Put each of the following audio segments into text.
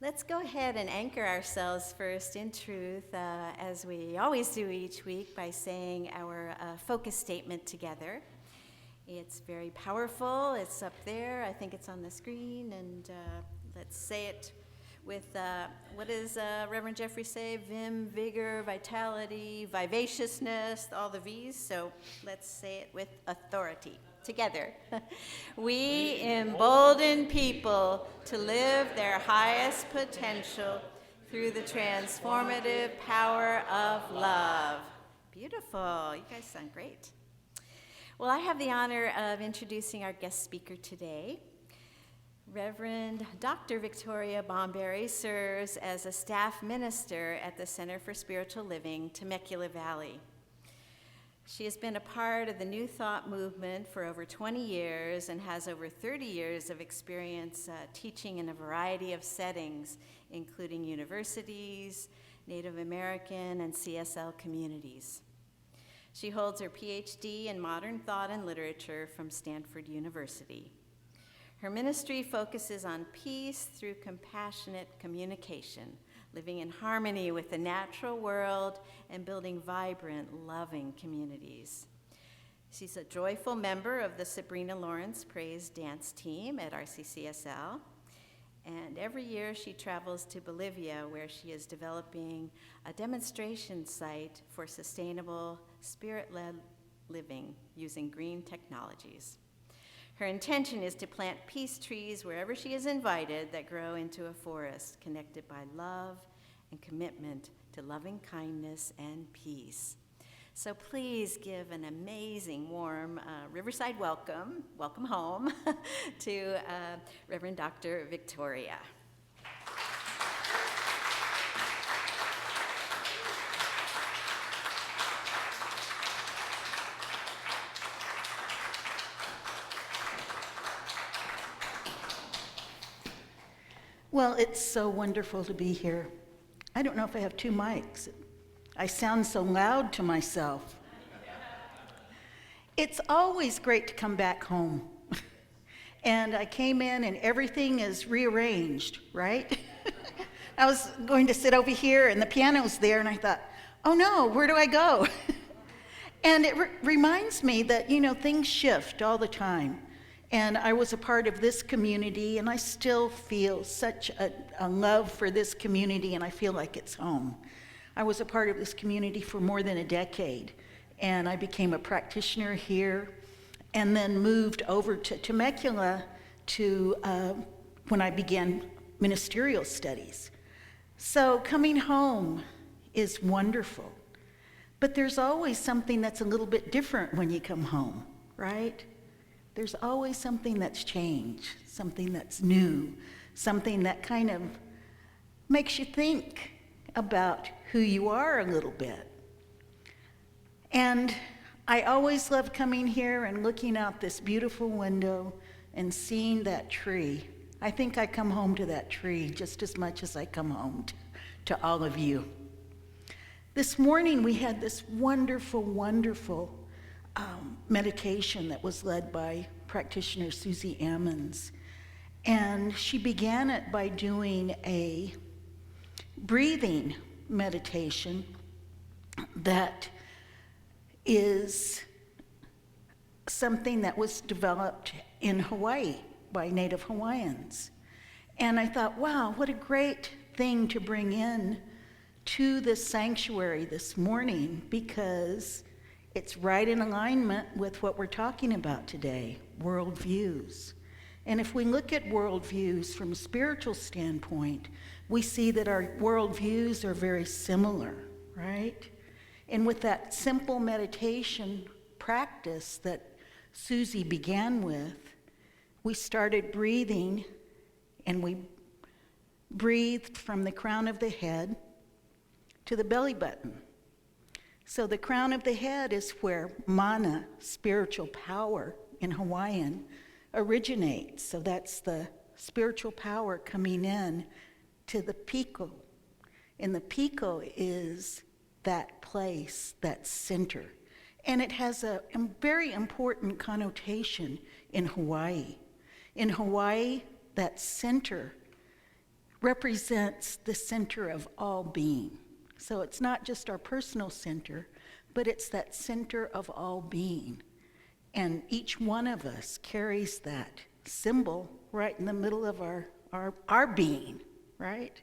Let's go ahead and anchor ourselves first in truth, as we always do each week, by saying our focus statement together. It's very powerful. It's up there. I think it's on the screen. And let's say it with, what does Reverend Jeffrey say? Vim, vigor, vitality, vivaciousness, all the V's. So let's say it with authority. Together. We embolden people to live their highest potential through the transformative power of love. Beautiful. You guys sound great. Well, I have the honor of introducing our guest speaker today. Reverend Dr. Victoria Bomberry serves as a staff minister at the Center for Spiritual Living, Temecula Valley. She has been a part of the New Thought movement for over 20 years and has over 30 years of experience teaching in a variety of settings, including universities, Native American, and CSL communities. She holds her PhD in Modern Thought and Literature from Stanford University. Her ministry focuses on peace through compassionate communication, living in harmony with the natural world, and building vibrant, loving communities. She's a joyful member of the Sabrina Lawrence Praise Dance Team at RCCSL, and every year she travels to Bolivia, where she is developing a demonstration site for sustainable, spirit-led living using green technologies. Her intention is to plant peace trees wherever she is invited that grow into a forest connected by love and commitment to loving kindness and peace. So please give an amazing, warm Riverside welcome home to Reverend Dr. Victoria. Well, it's so wonderful to be here. I don't know if I have two mics. I sound so loud to myself. It's always great to come back home. And I came in and everything is rearranged, right? I was going to sit over here and the piano's there and I thought, oh no, where do I go? And it reminds me that, things shift all the time. And I was a part of this community, and I still feel such a love for this community, and I feel like it's home. I was a part of this community for more than a decade, and I became a practitioner here, and then moved over to Temecula when I began ministerial studies. So coming home is wonderful, but there's always something that's a little bit different when you come home, right? There's always something that's changed, something that's new, something that kind of makes you think about who you are a little bit. And I always love coming here and looking out this beautiful window and seeing that tree. I think I come home to that tree just as much as I come home to all of you. This morning we had this wonderful, wonderful meditation that was led by practitioner Susie Ammons. And she began it by doing a breathing meditation that is something that was developed in Hawaii by Native Hawaiians. And I thought, wow, what a great thing to bring in to this sanctuary this morning, because it's right in alignment with what we're talking about today, worldviews. And if we look at worldviews from a spiritual standpoint, we see that our worldviews are very similar, right? And with that simple meditation practice that Susie began with, we started breathing, and we breathed from the crown of the head to the belly button. So the crown of the head is where mana, spiritual power in Hawaiian, originates. So that's the spiritual power coming in to the piko. And the piko is that place, that center. And it has a very important connotation in Hawaii. In Hawaii, that center represents the center of all being. So it's not just our personal center, but it's that center of all being. And each one of us carries that symbol right in the middle of our being, right?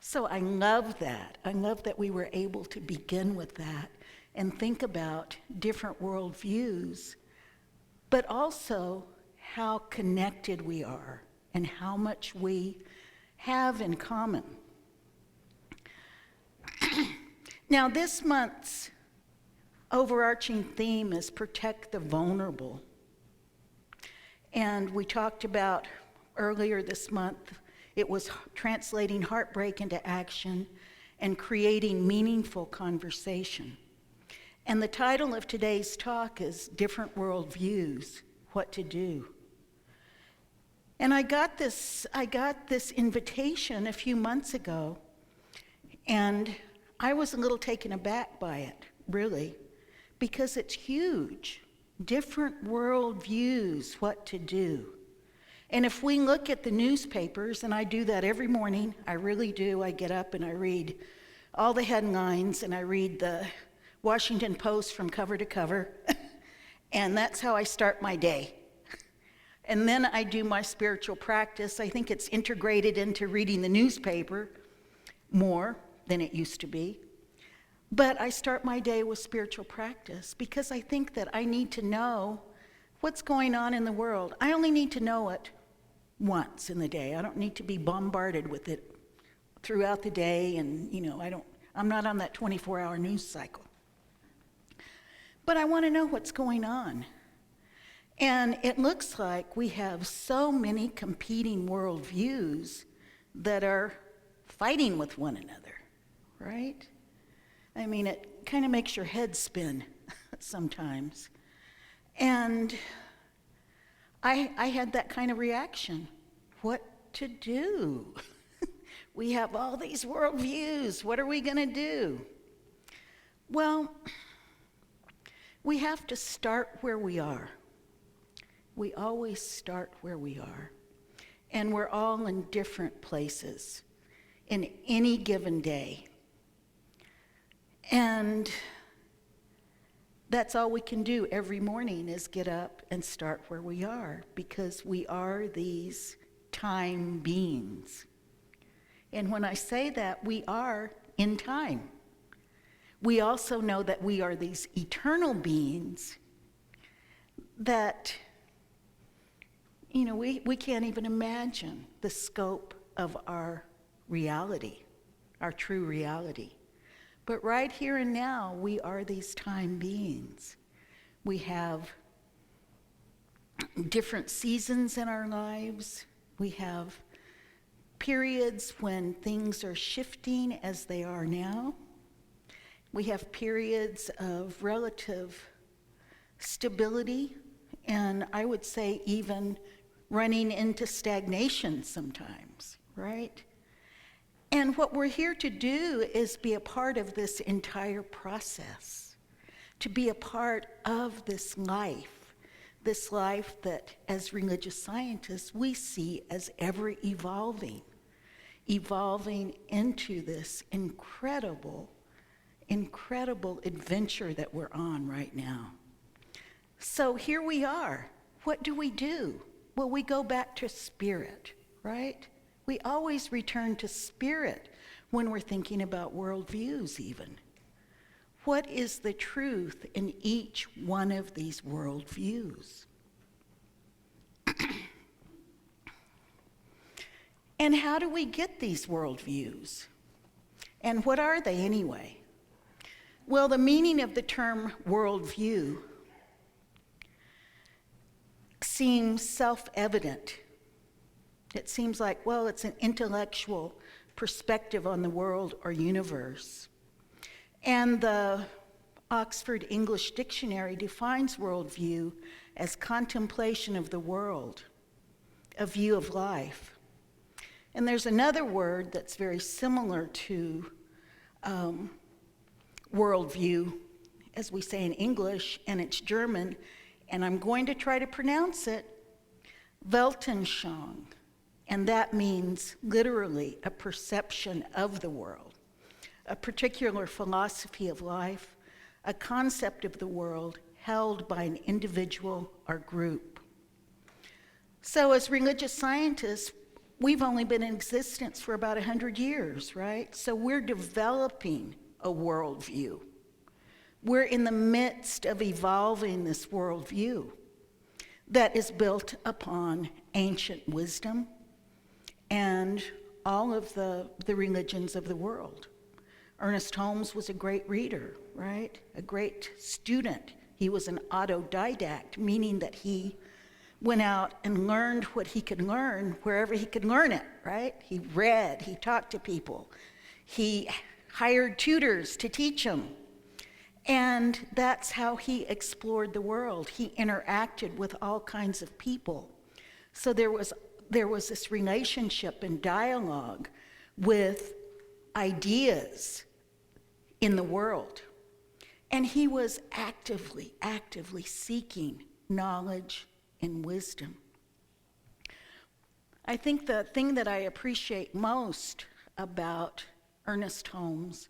So I love that. I love that we were able to begin with that and think about different worldviews, but also how connected we are and how much we have in common. Now, this month's overarching theme is protect the vulnerable. And we talked about earlier this month, it was translating heartbreak into action and creating meaningful conversation. And the title of today's talk is Different Worldviews, What to Do. And I got this invitation a few months ago, and I was a little taken aback by it, really, because it's huge. Different worldviews, what to do. And if we look at the newspapers, and I do that every morning, I really do, I get up and I read all the headlines, and I read the Washington Post from cover to cover, and that's how I start my day. And then I do my spiritual practice. I think it's integrated into reading the newspaper more than it used to be. But I start my day with spiritual practice because I think that I need to know what's going on in the world. I only need to know it once in the day. I don't need to be bombarded with it throughout the day, and I'm not on that 24-hour news cycle. But I want to know what's going on. And it looks like we have so many competing worldviews that are fighting with one another, right? I mean, it kind of makes your head spin sometimes. And I had that kind of reaction. What to do? We have all these worldviews. What are we going to do? Well, we have to start where we are. We always start where we are. And we're all in different places in any given day. And that's all we can do every morning is get up and start where we are, because we are these time beings. And when I say that, we are in time. We also know that we are these eternal beings that, we can't even imagine the scope of our reality, our true reality. But right here and now, we are these time beings. We have different seasons in our lives. We have periods when things are shifting as they are now. We have periods of relative stability, and I would say even running into stagnation sometimes, right? And what we're here to do is be a part of this entire process, to be a part of this life that as religious scientists we see as ever evolving into this incredible adventure that we're on right now. So here we are. What do? Well, we go back to spirit, right? We always return to spirit when we're thinking about worldviews even. What is the truth in each one of these worldviews? And how do we get these worldviews? And what are they anyway? Well, the meaning of the term worldview seems self-evident. It seems like, well, it's an intellectual perspective on the world or universe. And the Oxford English Dictionary defines worldview as contemplation of the world, a view of life. And there's another word that's very similar to worldview, as we say in English, and it's German, and I'm going to try to pronounce it, Weltanschauung. And that means literally a perception of the world, a particular philosophy of life, a concept of the world held by an individual or group. So as religious scientists, we've only been in existence for about 100 years, right? So we're developing a worldview. We're in the midst of evolving this worldview that is built upon ancient wisdom and all of the religions of the world. Ernest Holmes was a great reader, right? A great student. He was an autodidact, meaning that he went out and learned what he could learn wherever he could learn it, right? He read, he talked to people, he hired tutors to teach him. And that's how he explored the world. He interacted with all kinds of people. So there was this relationship and dialogue with ideas in the world. And he was actively seeking knowledge and wisdom. I think the thing that I appreciate most about Ernest Holmes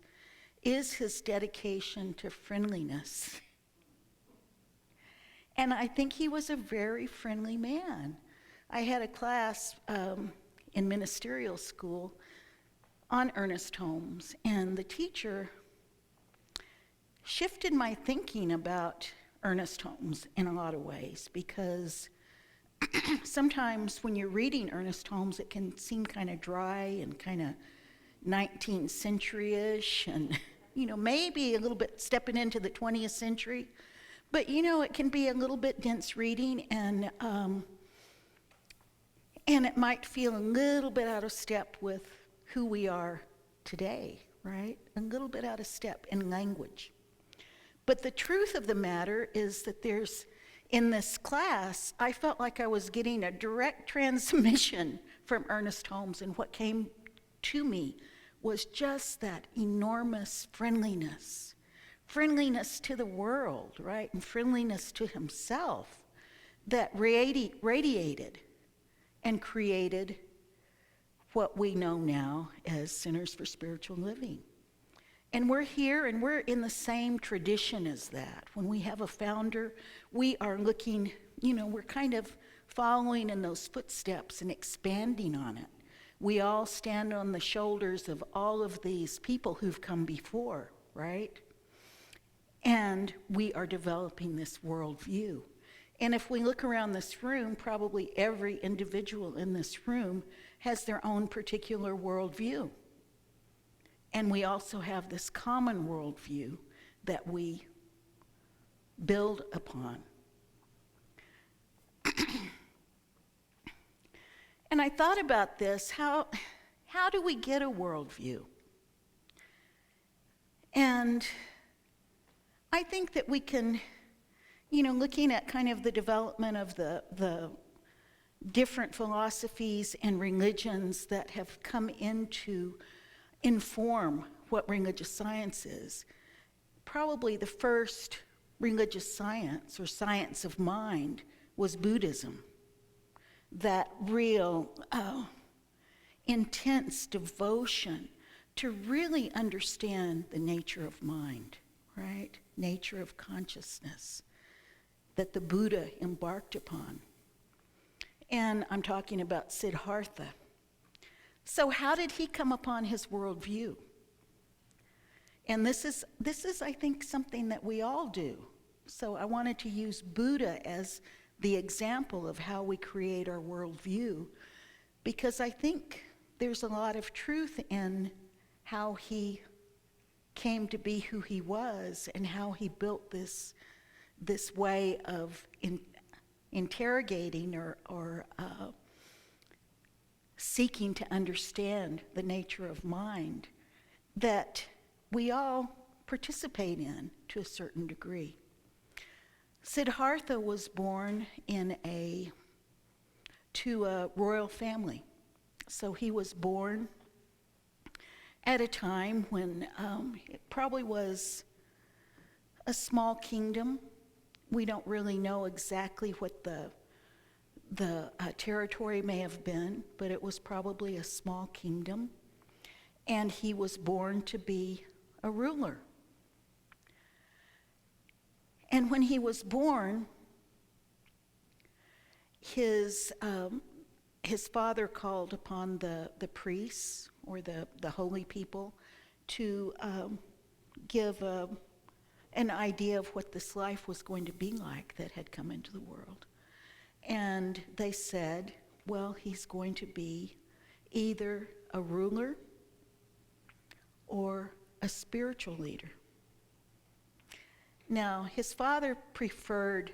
is his dedication to friendliness. And I think he was a very friendly man. I had a class in ministerial school on Ernest Holmes, and the teacher shifted my thinking about Ernest Holmes in a lot of ways, because sometimes when you're reading Ernest Holmes, it can seem kind of dry and kind of 19th century-ish, and maybe a little bit stepping into the 20th century, but it can be a little bit dense reading, and it might feel a little bit out of step with who we are today, right? A little bit out of step in language. But the truth of the matter is that in this class, I felt like I was getting a direct transmission from Ernest Holmes, and what came to me was just that enormous friendliness to the world, right? And friendliness to himself that radiated and created what we know now as Centers for Spiritual Living. And we're here and we're in the same tradition as that. When we have a founder, we are looking, we're kind of following in those footsteps and expanding on it. We all stand on the shoulders of all of these people who've come before, right? And we are developing this worldview. And if we look around this room, probably every individual in this room has their own particular worldview. And we also have this common worldview that we build upon. And I thought about this, how do we get a worldview? And I think that we can, looking at kind of the development of the different philosophies and religions that have come into inform what religious science is. Probably the first religious science or science of mind was Buddhism. That real intense devotion to really understand the nature of mind, right? Nature of consciousness that the Buddha embarked upon. And I'm talking about Siddhartha. So how did he come upon his worldview? And this is, I think, something that we all do. So I wanted to use Buddha as the example of how we create our worldview, because I think there's a lot of truth in how he came to be who he was and how he built this way of interrogating or seeking to understand the nature of mind that we all participate in to a certain degree. Siddhartha was born to a royal family. So he was born at a time when it probably was a small kingdom. We don't really know exactly what the territory may have been, but it was probably a small kingdom. And he was born to be a ruler. And when he was born, his father called upon the priests or the holy people to give an idea of what this life was going to be like that had come into the world. And they said, well, he's going to be either a ruler or a spiritual leader. Now, his father preferred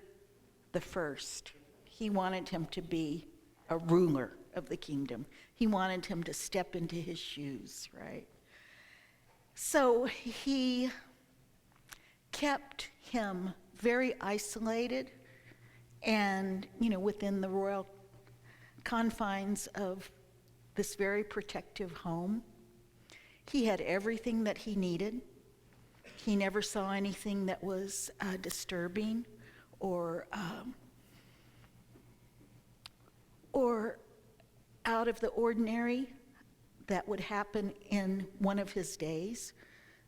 the first. He wanted him to be a ruler of the kingdom. He wanted him to step into his shoes, right? So he kept him very isolated and, within the royal confines of this very protective home. He had everything that he needed. He never saw anything that was disturbing or out of the ordinary that would happen in one of his days.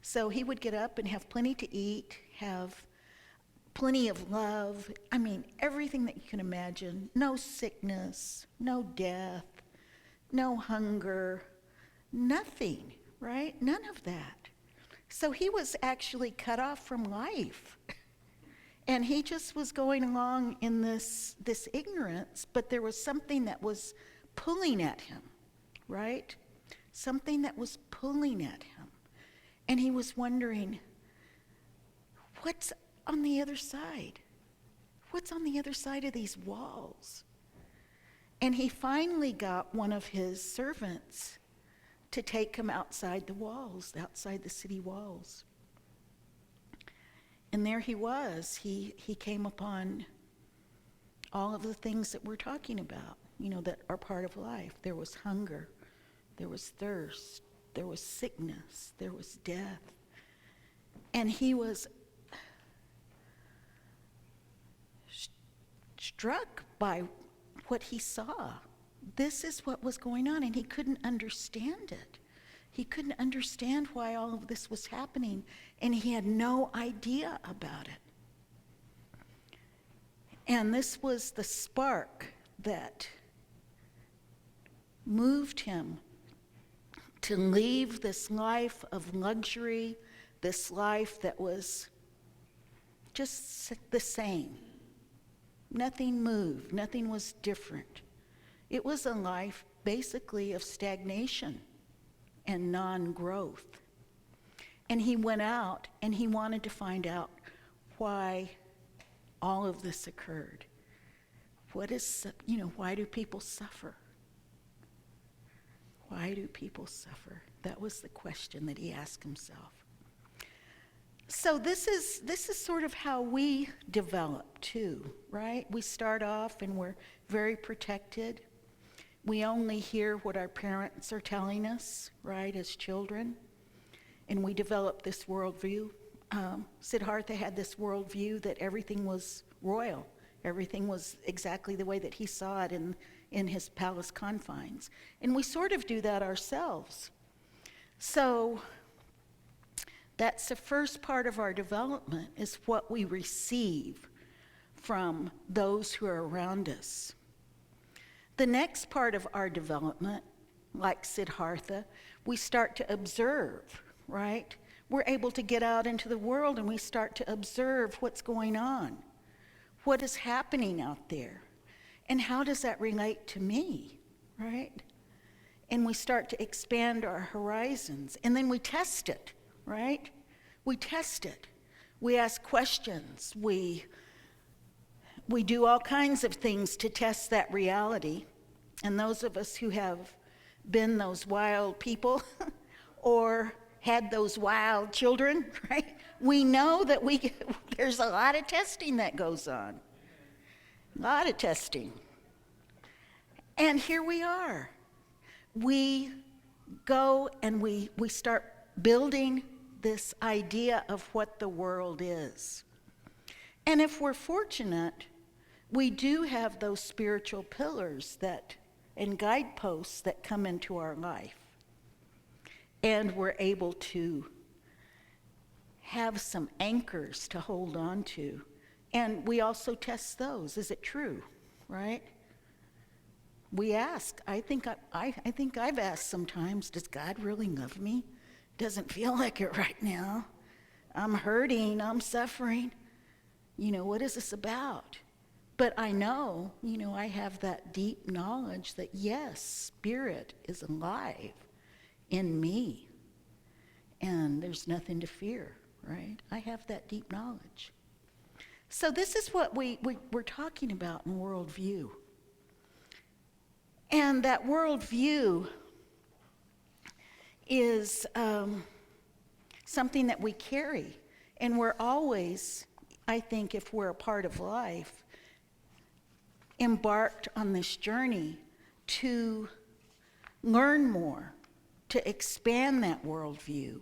So he would get up and have plenty to eat, have plenty of love. I mean, everything that you can imagine. No sickness, no death, no hunger, nothing, right? None of that. So he was actually cut off from life. And he just was going along in this ignorance, but there was something that was pulling at him, right? Something that was pulling at him. And he was wondering, what's on the other side? What's on the other side of these walls? And he finally got one of his servants to take him outside the walls, outside the city walls. And there he was. He came upon all of the things that we're talking about, that are part of life. There was hunger, there was thirst, there was sickness, there was death. And he was struck by what he saw. This is what was going on, and he couldn't understand it. He couldn't understand why all of this was happening, and he had no idea about it. And this was the spark that moved him to leave this life of luxury, this life that was just the same. Nothing moved, nothing was different. It was a life basically of stagnation and non-growth. And he went out and he wanted to find out why all of this occurred. Why do people suffer? Why do people suffer? That was the question that he asked himself. So this is sort of how we develop too, right? We start off and we're very protected. We only hear what our parents are telling us, right, as children. And we develop this worldview. Siddhartha had this worldview that everything was royal. Everything was exactly the way that he saw it in his palace confines. And we sort of do that ourselves. So that's the first part of our development, is what we receive from those who are around us. The next part of our development, like Siddhartha, we start to observe, right? We're able to get out into the world and we start to observe what's going on. What is happening out there? And how does that relate to me, right? And we start to expand our horizons. And then we test it, right? We test it. We ask questions. We do all kinds of things to test that reality. And those of us who have been those wild people or had those wild children, right? We know that there's a lot of testing that goes on. A lot of testing. And here we are. We go and we start building this idea of what the world is. And if we're fortunate, we do have those spiritual pillars and guideposts that come into our life. And we're able to have some anchors to hold on to. And we also test those. Is it true? Right? We ask. I think I've asked sometimes, does God really love me? Doesn't feel like it right now. I'm hurting, I'm suffering. What is this about? But I know, I have that deep knowledge that yes, Spirit is alive in me. And there's nothing to fear, right? I have that deep knowledge. So this is what we're talking about in Worldview. And that worldview is something that we carry. And we're always, I think, if we're a part of life, embarked on this journey to learn more, to expand that worldview,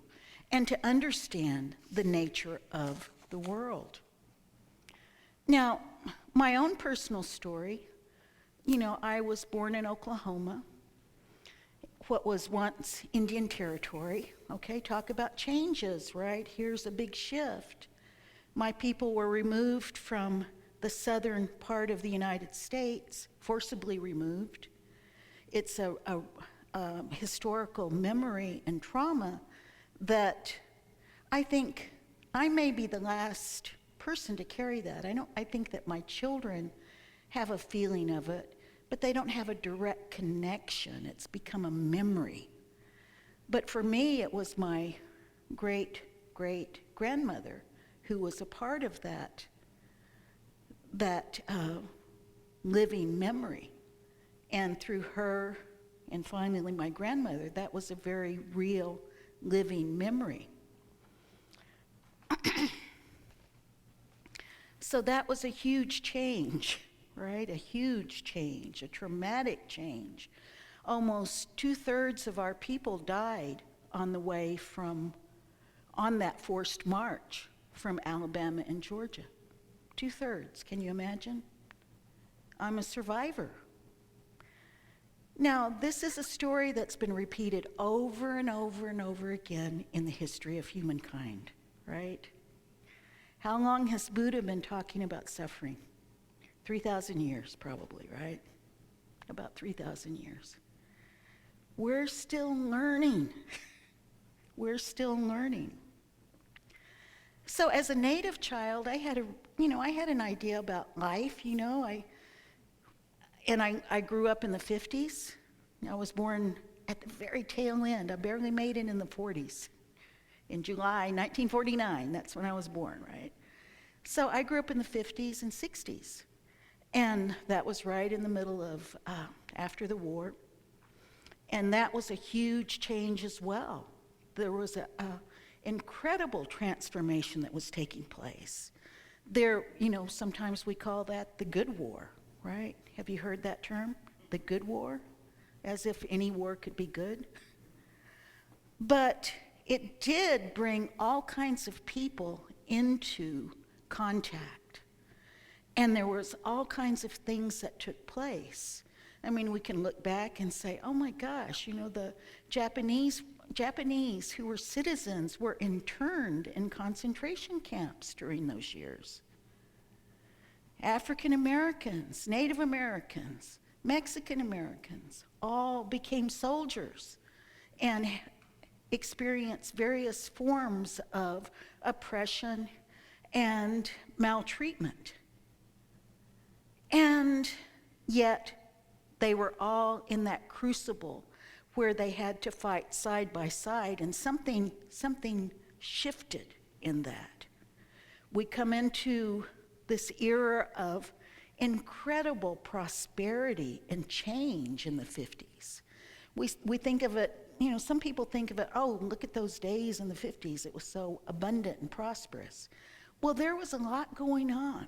and to understand the nature of the world. Now, my own personal story, I was born in Oklahoma, what was once Indian Territory. Okay, talk about changes, right? Here's a big shift. My people were removed from the southern part of the United States, forcibly removed. It's a historical memory and trauma that I think I may be the last person to carry that. I think that my children have a feeling of it, but they don't have a direct connection. It's become a memory. But for me, it was my great-great-grandmother who was a part of that living memory. And through her, and finally my grandmother, that was a very real living memory. So that was a huge change, right? A huge change, a traumatic change. Almost 2/3 of our people died on the way on that forced march from Alabama and Georgia. 2/3, can you imagine? I'm a survivor. Now, this is a story that's been repeated over and over and over again in the history of humankind, right? How long has Buddha been talking about suffering? 3,000 years, probably, right? About 3,000 years. We're still learning. We're still learning. So as a native child, I had an idea about life, I grew up in the 50s. I was born at the very tail end. I barely made it in the 40s. In July 1949, that's when I was born, right? So I grew up in the 50s and 60s. And that was right in the middle of after the war. And that was a huge change as well. There was an incredible transformation that was taking place. There, sometimes we call that the good war, right? Have you heard that term? The good war? As if any war could be good. But it did bring all kinds of people into contact. And there was all kinds of things that took place. I mean, we can look back and say, oh my gosh, the Japanese who were citizens were interned in concentration camps during those years. African Americans, Native Americans, Mexican Americans all became soldiers and experienced various forms of oppression and maltreatment. And yet they were all in that crucible where they had to fight side by side, and something shifted in that. We come into this era of incredible prosperity and change in the 50s. We think of it, some people think of it, oh, look at those days in the 50s. It was so abundant and prosperous. Well, there was a lot going on.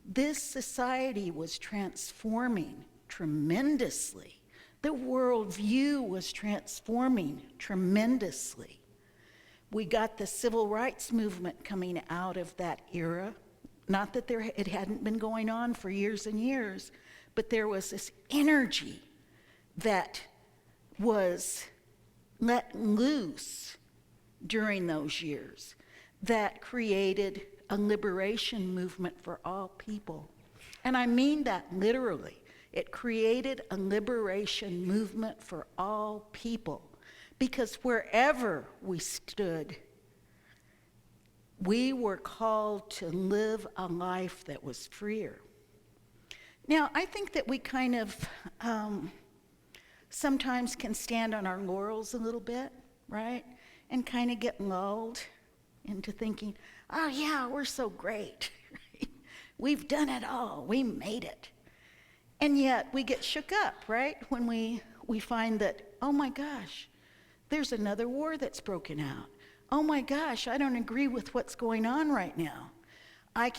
This society was transforming tremendously. The worldview was transforming tremendously. We got the civil rights movement coming out of that era, Not that it hadn't been going on for years and years, but there was this energy that was let loose during those years that created a liberation movement for all people. And I mean that literally. It created a liberation movement for all people, because wherever we stood, we were called to live a life that was freer. Now, I think that we kind of sometimes can stand on our laurels a little bit, right? And kind of get lulled into thinking, oh yeah, we're so great. We've done it all. We made it. And yet we get shook up, right? When we find that, oh my gosh, there's another war that's broken out. Oh my gosh, I don't agree with what's going on right now. I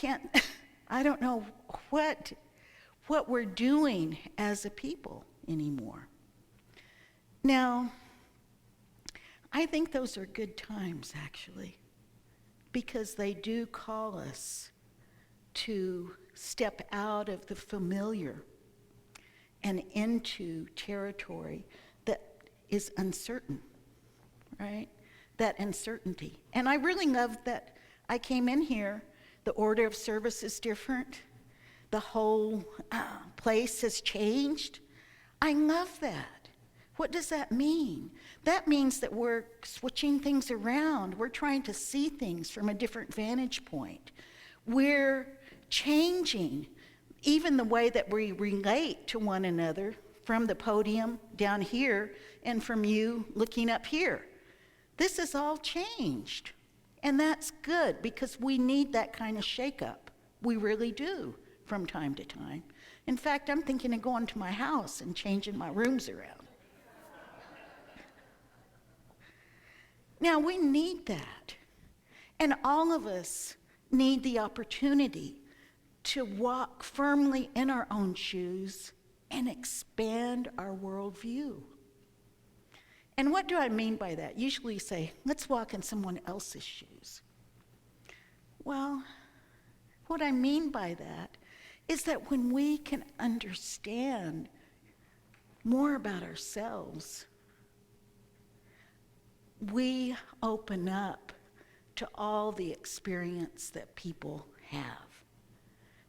don't know what we're doing as a people anymore. Now, I think those are good times, actually, because they do call us to step out of the familiar and into territory that is uncertain, right? That uncertainty. And I really love that I came in here, the order of service is different, the whole place has changed. I love that. What does that mean? That means that we're switching things around. We're trying to see things from a different vantage point. We're changing even the way that we relate to one another, from the podium down here and from you looking up here. This is all changed. And that's good, because we need that kind of shakeup. We really do, from time to time. In fact, I'm thinking of going to my house and changing my rooms around. Now, we need that. And all of us need the opportunity to walk firmly in our own shoes and expand our worldview. And what do I mean by that? Usually you say, let's walk in someone else's shoes. Well, what I mean by that is that when we can understand more about ourselves, we open up to all the experience that people have.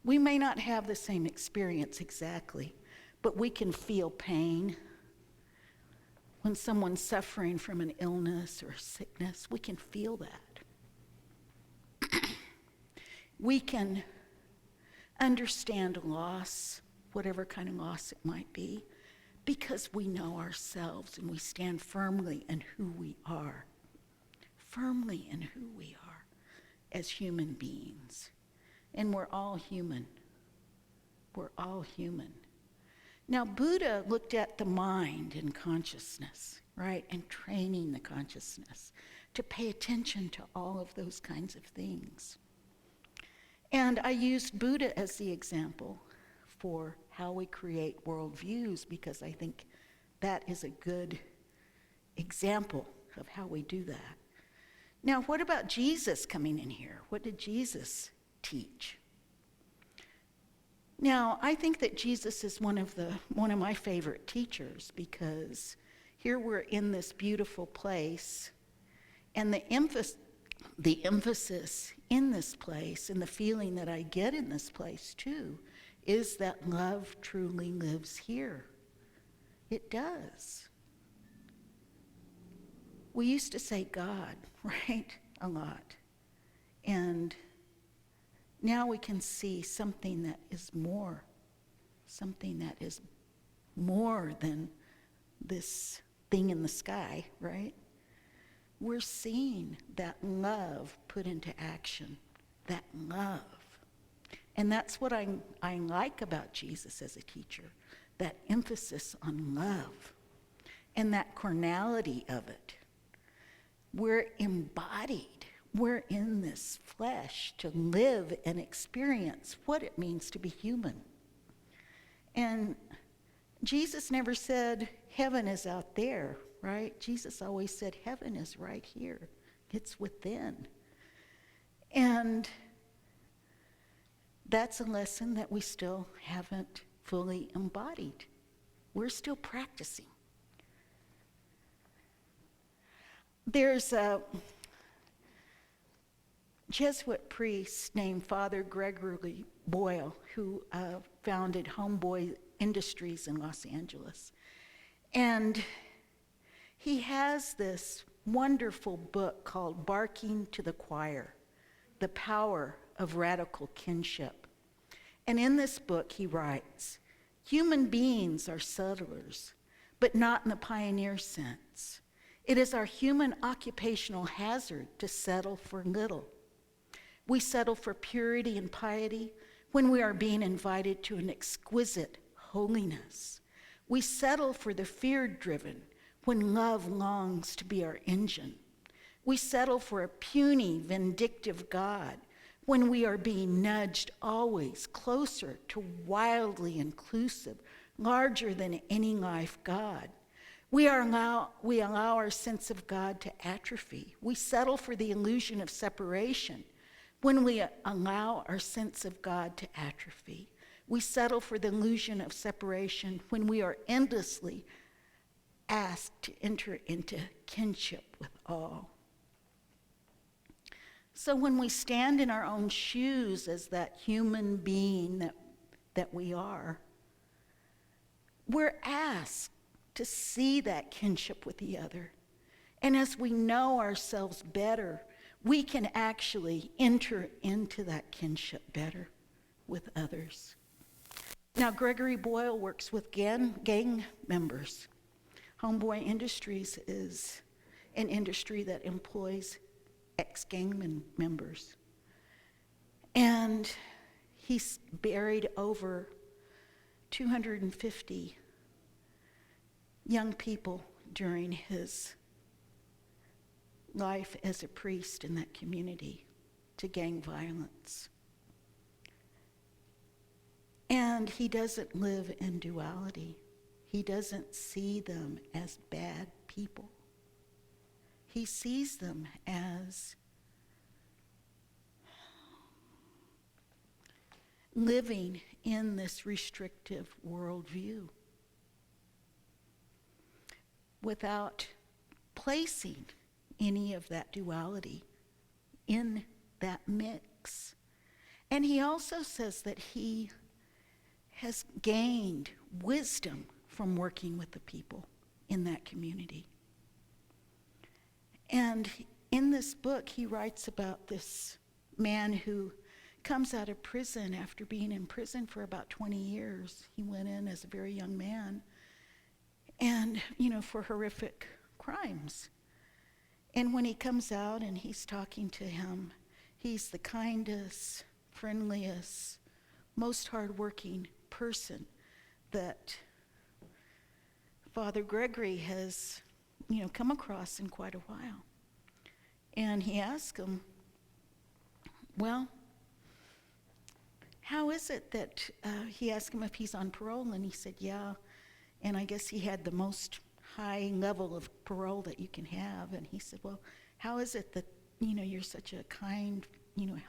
We may not have the same experience exactly, but we can feel pain. When someone's suffering from an illness or sickness, we can feel that. We can understand loss, whatever kind of loss it might be, because we know ourselves and we stand firmly in who we are. Firmly in who we are as human beings. And we're all human. We're all human. Now, Buddha looked at the mind and consciousness, right? And training the consciousness to pay attention to all of those kinds of things. And I used Buddha as the example for how we create worldviews, because I think that is a good example of how we do that. Now, what about Jesus coming in here? What did Jesus teach? Now, I think that Jesus is one of my favorite teachers, because here we're in this beautiful place, and the emphasis in this place, and the feeling that I get in this place too, is that love truly lives here. It does. We used to say God, right? A lot. And now we can see something that is more than this thing in the sky, right? We're seeing that love put into action, that love. And that's what I like about Jesus as a teacher, that emphasis on love and that carnality of it. We're embodied. We're in this flesh to live and experience what it means to be human. And Jesus never said heaven is out there, right? Jesus always said heaven is right here. It's within. And That's a lesson that we still haven't fully embodied. We're still practicing. There's a Jesuit priest named Father Gregory Boyle who founded Homeboy Industries in Los Angeles. And he has this wonderful book called Barking to the Choir, The Power of Radical Kinship. And in this book he writes, human beings are settlers, but not in the pioneer sense. It is our human occupational hazard to settle for little. We settle for purity and piety when we are being invited to an exquisite holiness. We settle for the fear-driven when love longs to be our engine. We settle for a puny, vindictive God when we are being nudged always closer to wildly inclusive, larger than any life God. We allow our sense of God to atrophy. We settle for the illusion of separation when we allow our sense of God to atrophy. We settle for the illusion of separation when we are endlessly asked to enter into kinship with all. So when we stand in our own shoes as that human being that we are, we're asked to see that kinship with the other. And as we know ourselves better, we can actually enter into that kinship better with others. Now, Gregory Boyle works with gang members. Homeboy Industries is an industry that employs ex-gang members. And he's buried over 250 young people during his life as a priest in that community to gang violence. And he doesn't live in duality. He doesn't see them as bad people. He sees them as living in this restrictive worldview without placing any of that duality in that mix. And he also says that he has gained wisdom from working with the people in that community. And in this book, he writes about this man who comes out of prison after being in prison for about 20 years. He went in as a very young man and, for horrific crimes. And when he comes out and he's talking to him, he's the kindest, friendliest, most hardworking person that Father Gregory has, come across in quite a while. And he asked him, well, how is it that, he asked him if he's on parole, and he said, yeah. And I guess he had the most high level of parole that you can have. And he said, well, how is it that, you're such a kind,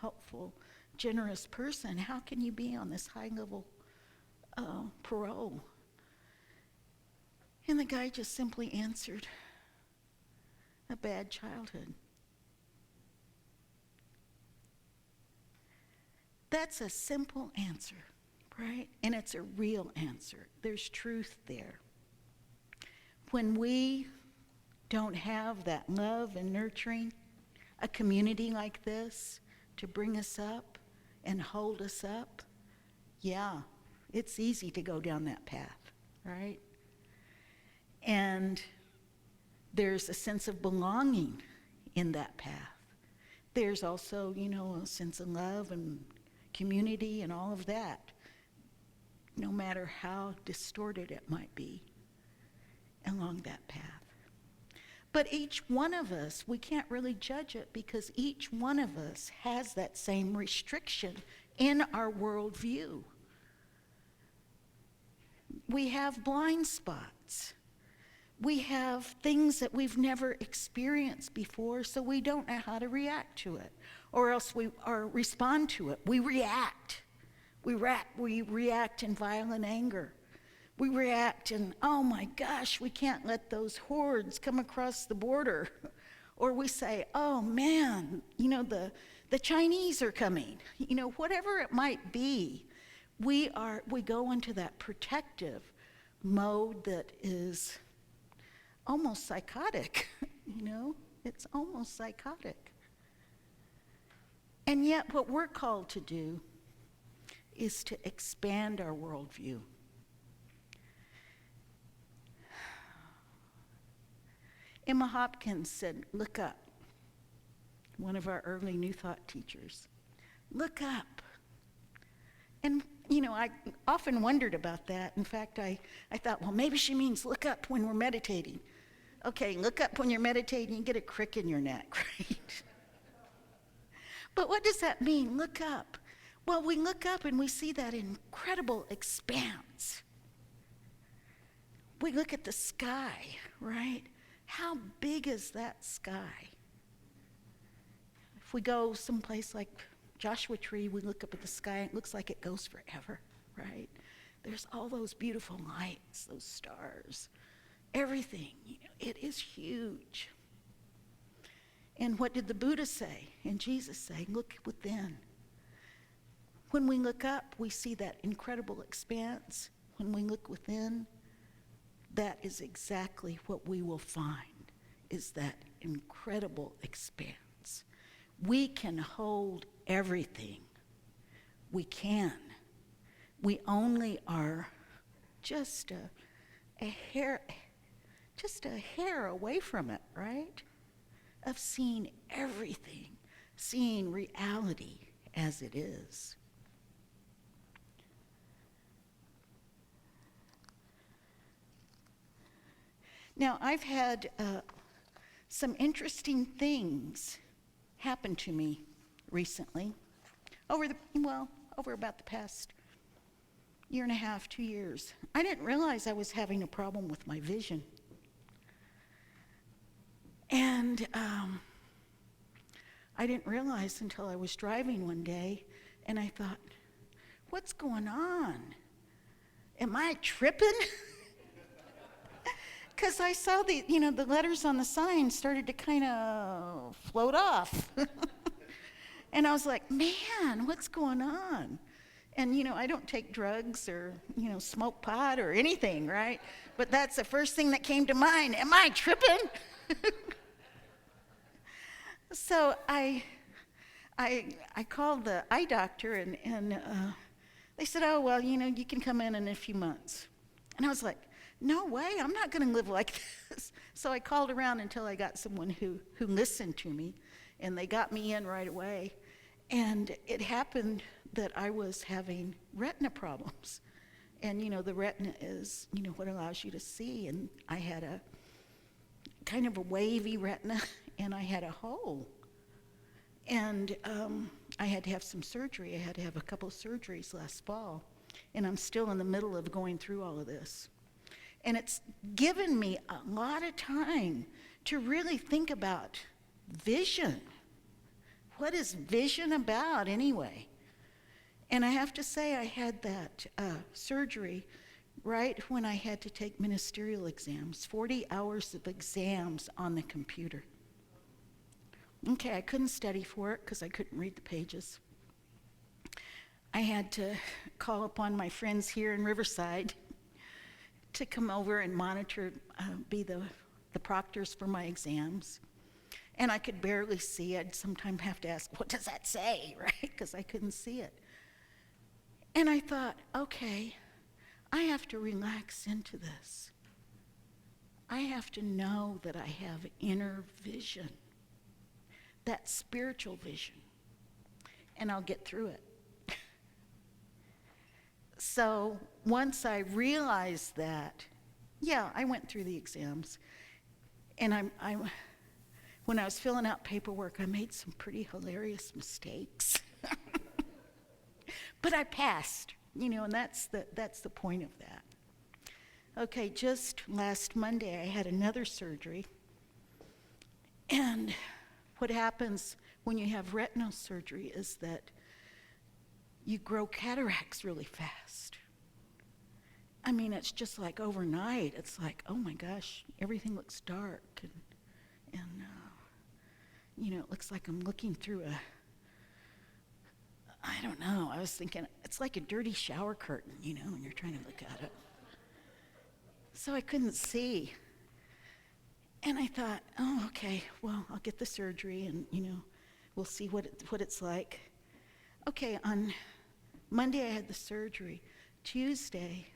helpful, generous person? How can you be on this high level parole? And the guy just simply answered, a bad childhood. That's a simple answer, right? And it's a real answer. There's truth there. When we don't have that love and nurturing, a community like this to bring us up and hold us up, yeah, it's easy to go down that path, right? And there's a sense of belonging in that path. There's also, a sense of love and community and all of that, no matter how distorted it might be along that path. But each one of us, we can't really judge it because each one of us has that same restriction in our worldview. We have blind spots. We have things that we've never experienced before, so we don't know how to react to it, or else respond to it. We react. We react in violent anger. We react in, oh my gosh, we can't let those hordes come across the border. Or we say, oh man, the Chinese are coming. Whatever it might be, we go into that protective mode that is almost psychotic, It's almost psychotic. And yet what we're called to do is to expand our worldview. Emma Hopkins said, look up. One of our early New Thought teachers. Look up. And, I often wondered about that. In fact, I thought, well, maybe she means look up when we're meditating. Okay, look up when you're meditating, you get a crick in your neck, right? But what does that mean, look up? Well, we look up and we see that incredible expanse. We look at the sky, right? How big is that sky? If we go someplace like Joshua Tree, we look up at the sky, and it looks like it goes forever, right? There's all those beautiful lights, those stars, everything. It is huge. And what did the Buddha say and Jesus say? Look within. When we look up, we see that incredible expanse. When we look within, that is exactly what we will find, is that incredible expanse. We can hold everything. We can. We only are just a hair away from it, right? Of seeing everything, seeing reality as it is. Now, I've had some interesting things happen to me recently, over about the past year and a half, 2 years. I didn't realize I was having a problem with my vision. And I didn't realize until I was driving one day, and I thought, what's going on? Am I tripping? Because I saw the letters on the sign started to kind of float off. And I was like, man, what's going on? And, I don't take drugs or, smoke pot or anything, right? But that's the first thing that came to mind. Am I tripping? So I called the eye doctor, and they said, oh, well, you can come in a few months. And I was like, no way, I'm not going to live like this. So I called around until I got someone who listened to me, and they got me in right away. And it happened that I was having retina problems. And, the retina is, what allows you to see. And I had a kind of a wavy retina, and I had a hole. And I had to have some surgery. I had to have a couple of surgeries last fall. And I'm still in the middle of going through all of this. And it's given me a lot of time to really think about vision. What is vision about anyway? And I have to say I had that surgery right when I had to take ministerial exams, 40 hours of exams on the computer. Okay, I couldn't study for it because I couldn't read the pages. I had to call upon my friends here in Riverside to come over and monitor, be the proctors for my exams. And I could barely see. I'd sometimes have to ask, what does that say, right? Because I couldn't see it. And I thought, okay, I have to relax into this. I have to know that I have inner vision, that spiritual vision, and I'll get through it. So once I realized that, I went through the exams, and when I was filling out paperwork, I made some pretty hilarious mistakes. But I passed, and that's the point of that. Okay, just last Monday, I had another surgery. And what happens when you have retinal surgery is that you grow cataracts really fast. I mean, it's just like overnight. It's like, oh my gosh, everything looks dark. And it looks like I'm looking through I don't know. I was thinking, it's like a dirty shower curtain, when you're trying to look at it. So I couldn't see. And I thought, oh, okay, well, I'll get the surgery and, we'll see what it's like. Okay, on Monday I had the surgery. Tuesday,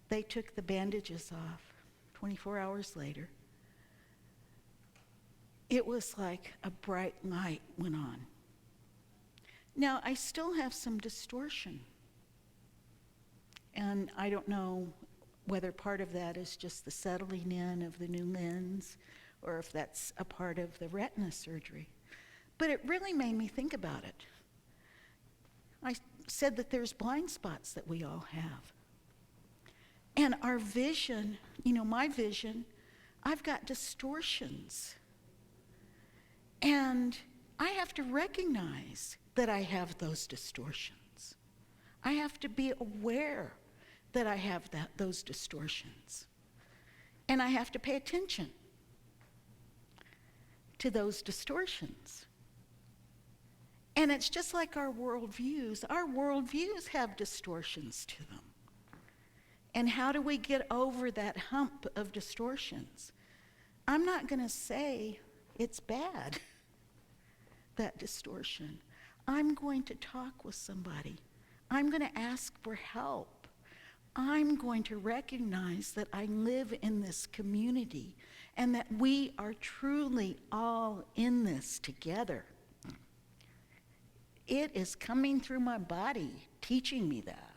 they took the bandages off. 24 hours later, it was like a bright light went on. Now, I still have some distortion. And I don't know whether part of that is just the settling in of the new lens or if that's a part of the retina surgery. But it really made me think about it. I said that there's blind spots that we all have. And our vision, my vision, I've got distortions. And I have to recognize that I have those distortions. I have to be aware that I have those distortions. And I have to pay attention to those distortions. And it's just like our worldviews. Our worldviews have distortions to them. And how do we get over that hump of distortions? I'm not going to say it's bad, that distortion. I'm going to talk with somebody. I'm going to ask for help. I'm going to recognize that I live in this community and that we are truly all in this together. It is coming through my body, teaching me that.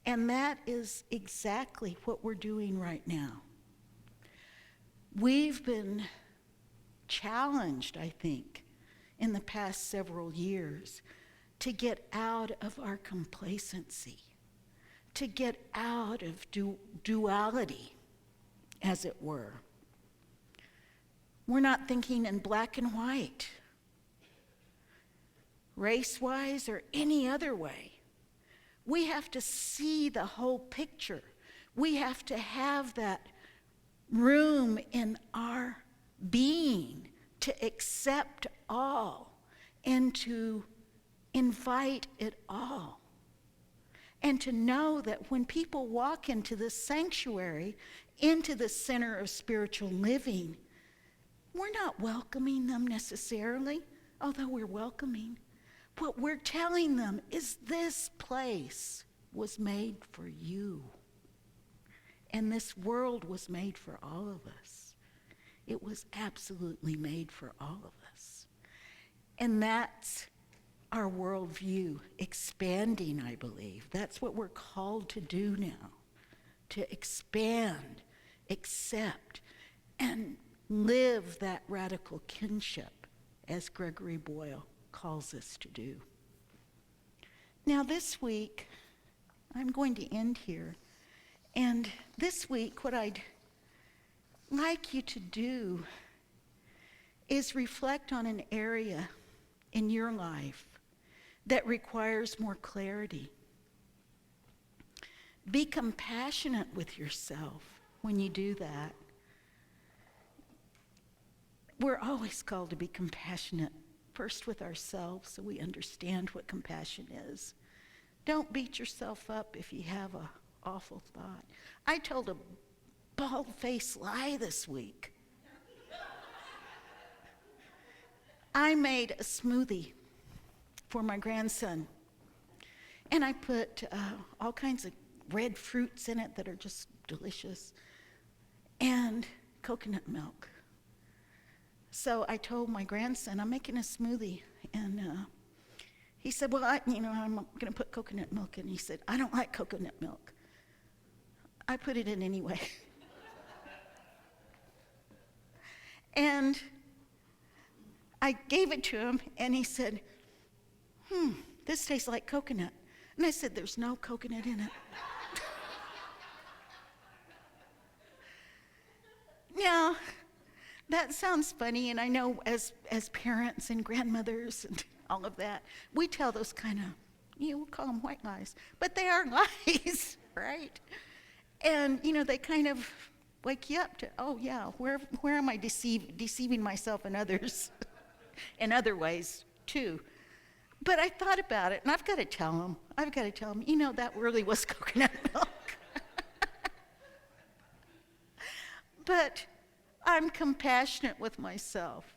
And that is exactly what we're doing right now. We've been challenged, I think, in the past several years to get out of our complacency, to get out of duality, as it were. We're not thinking in black and white, race-wise or any other way. We have to see the whole picture. We have to have that room in our being to accept all and to invite it all. And to know that when people walk into this sanctuary, into the center of spiritual living, we're not welcoming them necessarily, although we're welcoming. What we're telling them is this place was made for you. And this world was made for all of us. It was absolutely made for all of us. And that's our worldview expanding, I believe. That's what we're called to do now, to expand, accept, and live that radical kinship, as Gregory Boyle calls us to do. Now this week, I'm going to end here. And this week, what I'd like you to do is reflect on an area in your life that requires more clarity. Be compassionate with yourself when you do that. We're always called to be compassionate, first with ourselves, so we understand what compassion is. Don't beat yourself up if you have an awful thought. I told a bald-faced lie this week. I made a smoothie for my grandson, and I put all kinds of red fruits in it that are just delicious, and coconut milk. So I told my grandson, I'm making a smoothie, and he said, well, I'm going to put coconut milk in. He said, I don't like coconut milk. I put it in anyway. And I gave it to him, and he said, this tastes like coconut. And I said, there's no coconut in it. Now, that sounds funny, and I know as parents and grandmothers and all of that, we tell those kind of we'll call them white lies, but they are lies, right? And, they kind of wake you up to, oh yeah, where am I deceiving myself and others in other ways too? But I thought about it, and I've got to tell them, that really was coconut milk. But I'm compassionate with myself,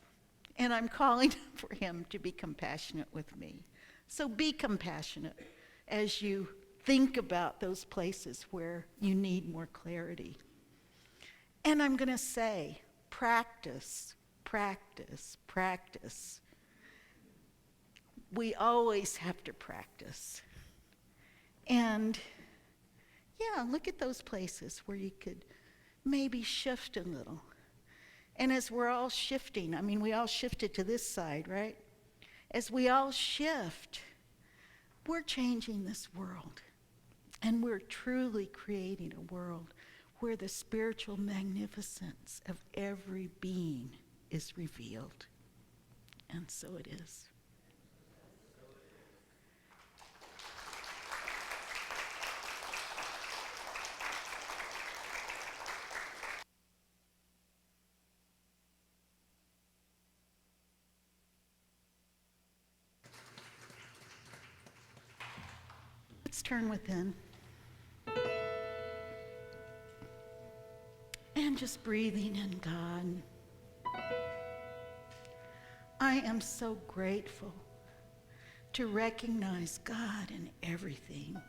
and I'm calling for him to be compassionate with me. So be compassionate as you think about those places where you need more clarity. And I'm going to say, practice, practice, practice. We always have to practice. And yeah, look at those places where you could maybe shift a little. And as we're all shifting, we all shifted to this side, right? As we all shift, we're changing this world. And we're truly creating a world where the spiritual magnificence of every being is revealed. And so it is. Let's turn within. And just breathing in God. I am so grateful to recognize God in everything.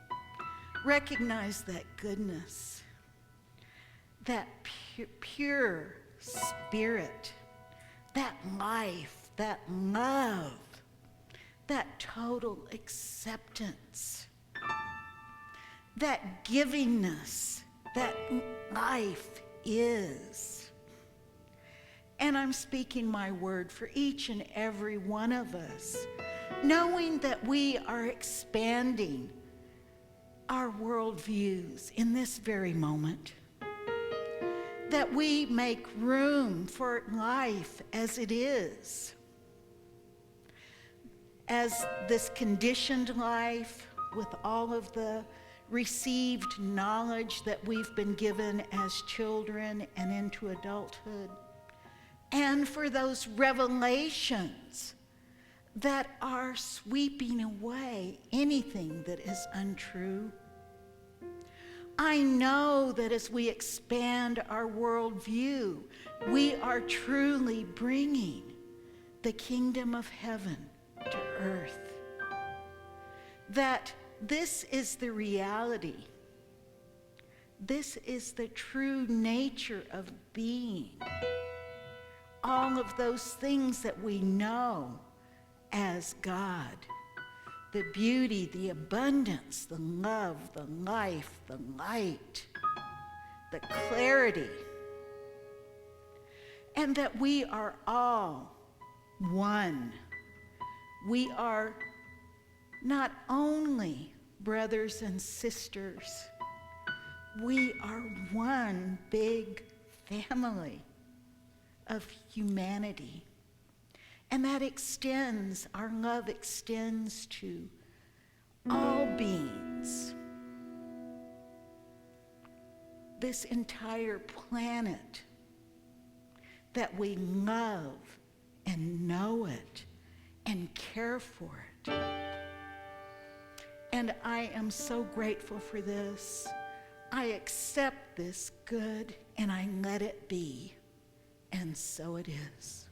Recognize that goodness, that pure spirit, that life, that love, that total acceptance, that givingness that life is. And I'm speaking my word for each and every one of us, knowing that we are expanding our worldviews in this very moment, that we make room for life as it is, as this conditioned life with all of the received knowledge that we've been given as children and into adulthood, and for those revelations that are sweeping away anything that is untrue. I know that as we expand our worldview, we are truly bringing the kingdom of heaven to earth. That this is the reality. This is the true nature of being. All of those things that we know as God. The beauty, the abundance, the love, the life, the light, the clarity. And that we are all one. We are not only brothers and sisters, we are one big family of humanity. And that extends, our love extends to all beings. This entire planet, that we love and know it and care for it. And I am so grateful for this. I accept this good and I let it be. And so it is.